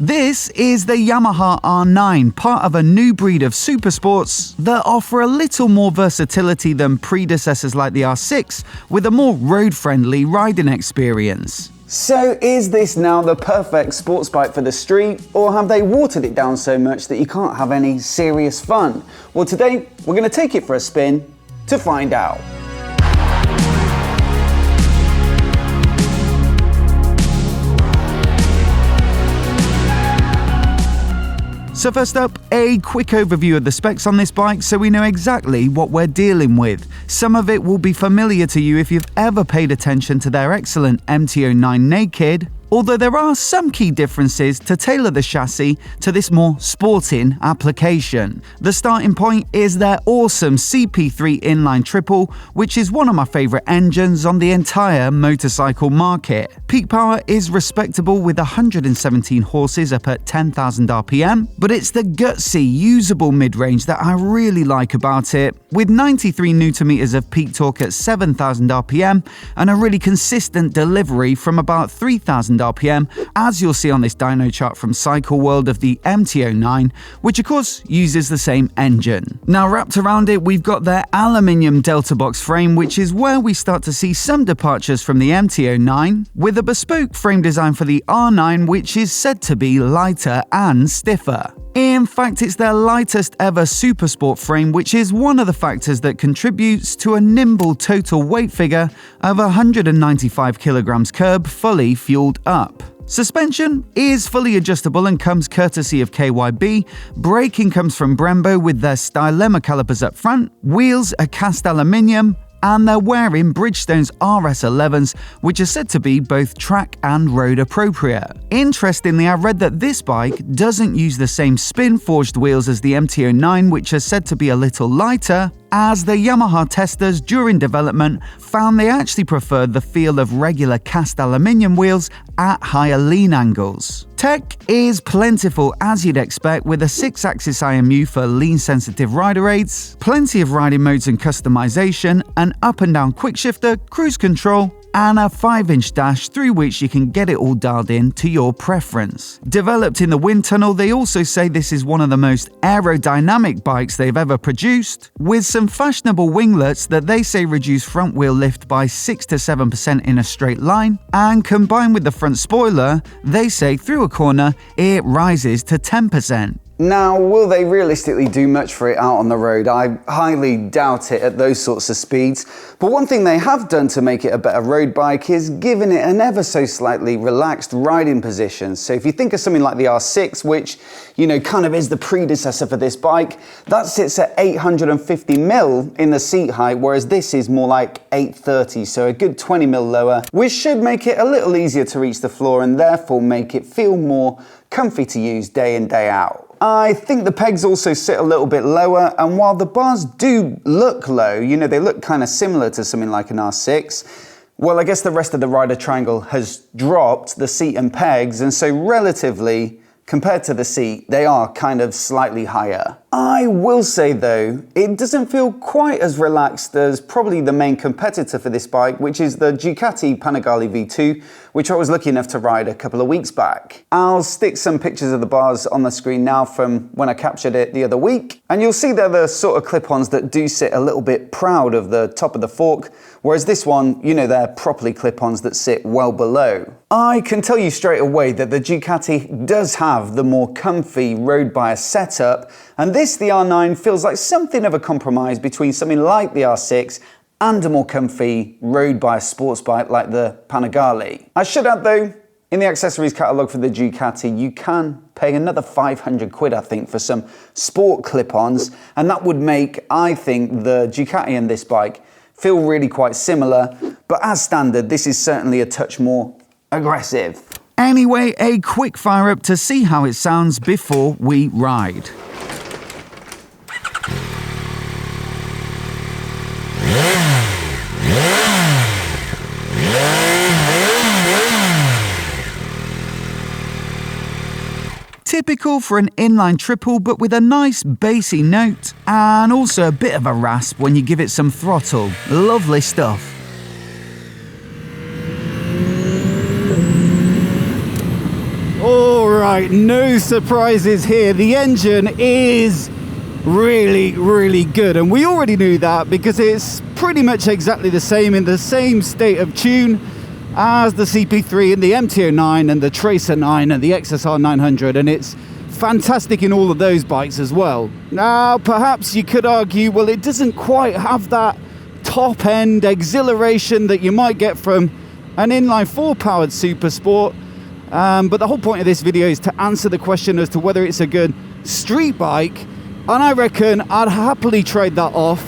This is the Yamaha R9, part of a new breed of supersports that offer a little more versatility than predecessors like the R6, with a more road-friendly riding experience. So is this now the perfect sports bike for the street, or have they watered it down so much that you can't have any serious fun? Well, today we're going to take it for a spin to find out. So first up, a quick overview of the specs on this bike so we know exactly what we're dealing with. Some of it will be familiar to you if you've ever paid attention to their excellent MT-09 Naked, although there are some key differences to tailor the chassis to this more sporting application. The starting point is their awesome CP3 inline triple, which is one of my favourite engines on the entire motorcycle market. Peak power is respectable with 117 horses up at 10,000 RPM, but it's the gutsy, usable mid-range that I really like about it, with 93 Nm of peak torque at 7,000 RPM and a really consistent delivery from about 3,000 RPM, as you'll see on this dyno chart from Cycle World of the MT-09, which of course uses the same engine. Now wrapped around it, we've got their aluminium delta box frame, which is where we start to see some departures from the MT-09, with a bespoke frame design for the R9, which is said to be lighter and stiffer. In fact, it's their lightest ever Supersport frame, which is one of the factors that contributes to a nimble total weight figure of 195 kilograms curb, fully fueled up. Suspension is fully adjustable and comes courtesy of KYB. Braking comes from Brembo with their Stylema calipers up front. Wheels are cast aluminium, and they're wearing Bridgestone's RS11s, which are said to be both track and road appropriate. Interestingly, I read that this bike doesn't use the same spin-forged wheels as the MT-09, which are said to be a little lighter, as the Yamaha testers during development found they actually preferred the feel of regular cast aluminium wheels at higher lean angles. Tech is plentiful as you'd expect, with a 6-axis IMU for lean-sensitive rider aids, plenty of riding modes and customization, an up and down quick shifter, cruise control, and a 5-inch dash through which you can get it all dialed in to your preference. Developed in the wind tunnel, they also say this is one of the most aerodynamic bikes they've ever produced, with some fashionable winglets that they say reduce front wheel lift by 6 to 7% in a straight line, and combined with the front spoiler, they say through a corner it rises to 10%. Now, will they realistically do much for it out on the road? I highly doubt it at those sorts of speeds. But one thing they have done to make it a better road bike is giving it an ever so slightly relaxed riding position. So if you think of something like the R6, which, you know, kind of is the predecessor for this bike, that sits at 850mm in the seat height, whereas this is more like 830, so a good 20mm lower, which should make it a little easier to reach the floor and therefore make it feel more comfy to use day in, day out. I think the pegs also sit a little bit lower, and while the bars do look low, you know, they look kind of similar to something like an R6, well, I guess the rest of the rider triangle has dropped the seat and pegs, and so relatively, compared to the seat, they are kind of slightly higher. I will say though, it doesn't feel quite as relaxed as probably the main competitor for this bike, which is the Ducati Panigale V2, which I was lucky enough to ride a couple of weeks back. I'll stick some pictures of the bars on the screen now from when I captured it the other week, and you'll see they're the sort of clip-ons that do sit a little bit proud of the top of the fork, whereas this one, you know, they're properly clip-ons that sit well below. I can tell you straight away that the Ducati does have the more comfy road bias setup, and this, the R9, feels like something of a compromise between something like the R6 and a more comfy road bias sports bike like the Panigale. I should add though, in the accessories catalogue for the Ducati, you can pay another 500 quid, I think, for some sport clip-ons, and that would make, I think, the Ducati and this bike feel really quite similar, but as standard, this is certainly a touch more aggressive. Anyway, a quick fire up to see how it sounds before we ride. Typical for an inline triple, but with a nice bassy note, and also a bit of a rasp when you give it some throttle. Lovely stuff. Alright. right, no surprises here. The engine is really, really good, and we already knew that because it's pretty much exactly the same, in the same state of tune as the CP3 and the MT-09 and the Tracer 9 and the XSR 900, and it's fantastic in all of those bikes as well. Now, perhaps you could argue, well, it doesn't quite have that top-end exhilaration that you might get from an inline 4-powered Supersport, but the whole point of this video is to answer the question as to whether it's a good street bike, and I reckon I'd happily trade that off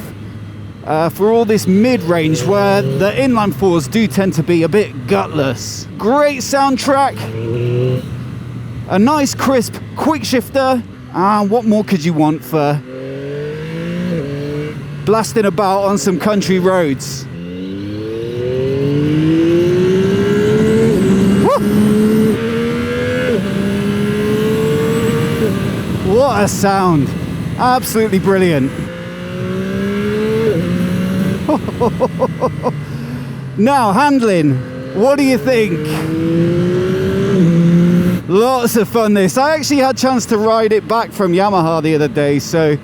for all this mid-range where the inline 4s do tend to be a bit gutless. Great soundtrack, a nice crisp quick shifter, and what more could you want for blasting about on some country roads? Woo! What a sound! Absolutely brilliant. Now, handling, what do you think? Lots of fun this. I actually had a chance to ride it back from Yamaha the other day, so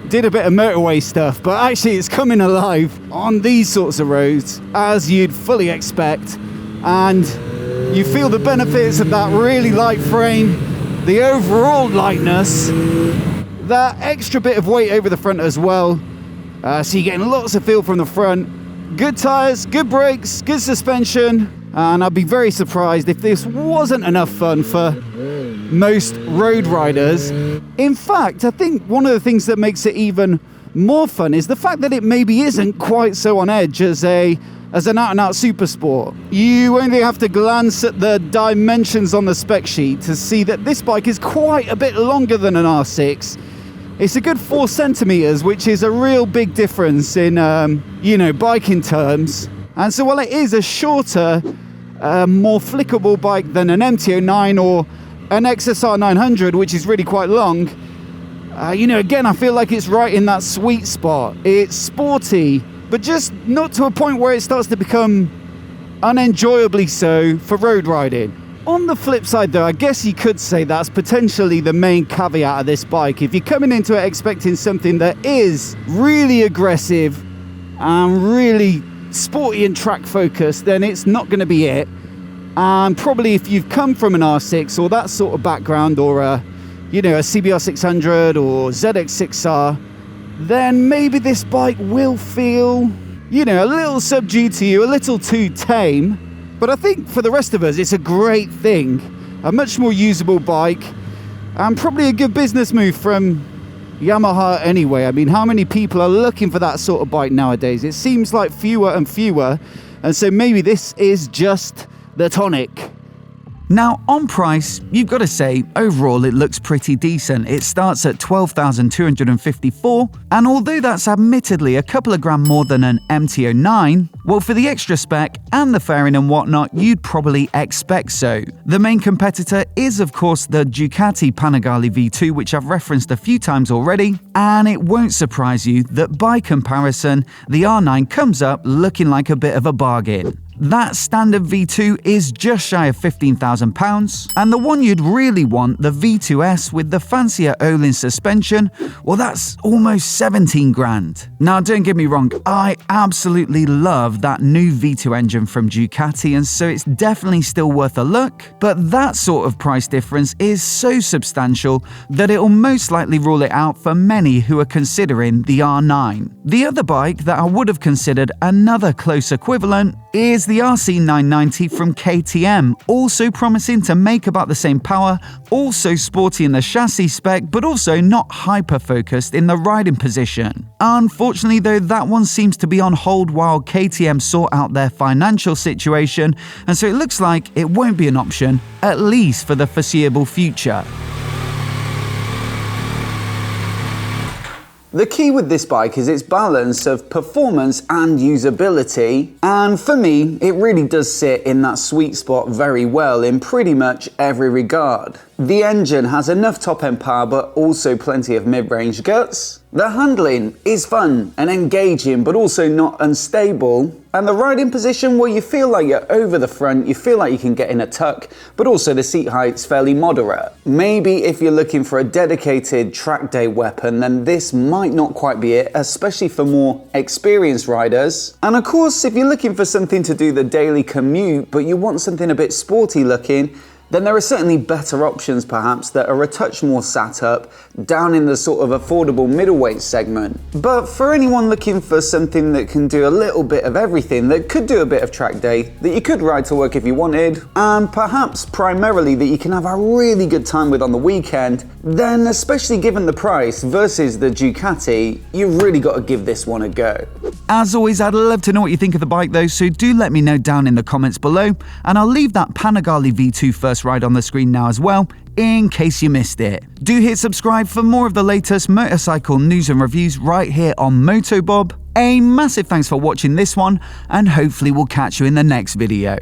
did a bit of motorway stuff, but actually it's coming alive on these sorts of roads as you'd fully expect, and you feel the benefits of that really light frame, the overall lightness, that extra bit of weight over the front as well, so you're getting lots of feel from the front. Good tyres, good brakes, good suspension, and I'd be very surprised if this wasn't enough fun for most road riders. In fact, I think one of the things that makes it even more fun is the fact that it maybe isn't quite so on edge as an out-and-out Supersport. You only have to glance at the dimensions on the spec sheet to see that this bike is quite a bit longer than an R6. It's a good 4 centimeters, which is a real big difference in, biking terms. And so while it is a shorter, more flickable bike than an MT-09 or an XSR 900, which is really quite long, again, I feel like it's right in that sweet spot. It's sporty, but just not to a point where it starts to become unenjoyably so for road riding. On the flip side though, I guess you could say that's potentially the main caveat of this bike. If you're coming into it expecting something that is really aggressive and really sporty and track focused, then it's not going to be it. And probably if you've come from an R6 or that sort of background, or a CBR 600 or ZX6R, then maybe this bike will feel, a little subdued to you, a little too tame. But I think for the rest of us, it's a great thing, a much more usable bike, and probably a good business move from Yamaha anyway. I mean, how many people are looking for that sort of bike nowadays? It seems like fewer and fewer, and so maybe this is just the tonic. Now, on price, you've got to say, overall it looks pretty decent. It starts at $12,254, and although that's admittedly a couple of grand more than an MT-09, well, for the extra spec and the fairing and whatnot, you'd probably expect so. The main competitor is, of course, the Ducati Panigale V2, which I've referenced a few times already, and it won't surprise you that by comparison, the R9 comes up looking like a bit of a bargain. That standard V2 is just shy of £15,000, and the one you'd really want, the V2S with the fancier Olin suspension, well, that's almost 17 grand. Now, don't get me wrong, I absolutely love that new V2 engine from Ducati, and so it's definitely still worth a look, but that sort of price difference is so substantial that it'll most likely rule it out for many who are considering the R9. The other bike that I would have considered another close equivalent is the RC990 from KTM, also promising to make about the same power, also sporty in the chassis spec, but also not hyper-focused in the riding position. Unfortunately though, that one seems to be on hold while KTM sort out their financial situation, and so it looks like it won't be an option, at least for the foreseeable future. The key with this bike is its balance of performance and usability, and for me, it really does sit in that sweet spot very well in pretty much every regard. The engine has enough top-end power but also plenty of mid-range guts. The handling is fun and engaging but also not unstable. And the riding position, well, you feel like you're over the front, you feel like you can get in a tuck, but also the seat height's fairly moderate. Maybe if you're looking for a dedicated track day weapon, then this might not quite be it, especially for more experienced riders. And of course, if you're looking for something to do the daily commute, but you want something a bit sporty looking, then there are certainly better options perhaps that are a touch more sat up, down in the sort of affordable middleweight segment. But for anyone looking for something that can do a little bit of everything, that could do a bit of track day, that you could ride to work if you wanted, and perhaps primarily that you can have a really good time with on the weekend, then especially given the price versus the Ducati, you've really got to give this one a go. As always, I'd love to know what you think of the bike though, so do let me know down in the comments below, and I'll leave that Panigale V2 first ride on the screen now as well, in case you missed it. Do hit subscribe for more of the latest motorcycle news and reviews right here on MOTOBOB. A massive thanks for watching this one, and hopefully we'll catch you in the next video.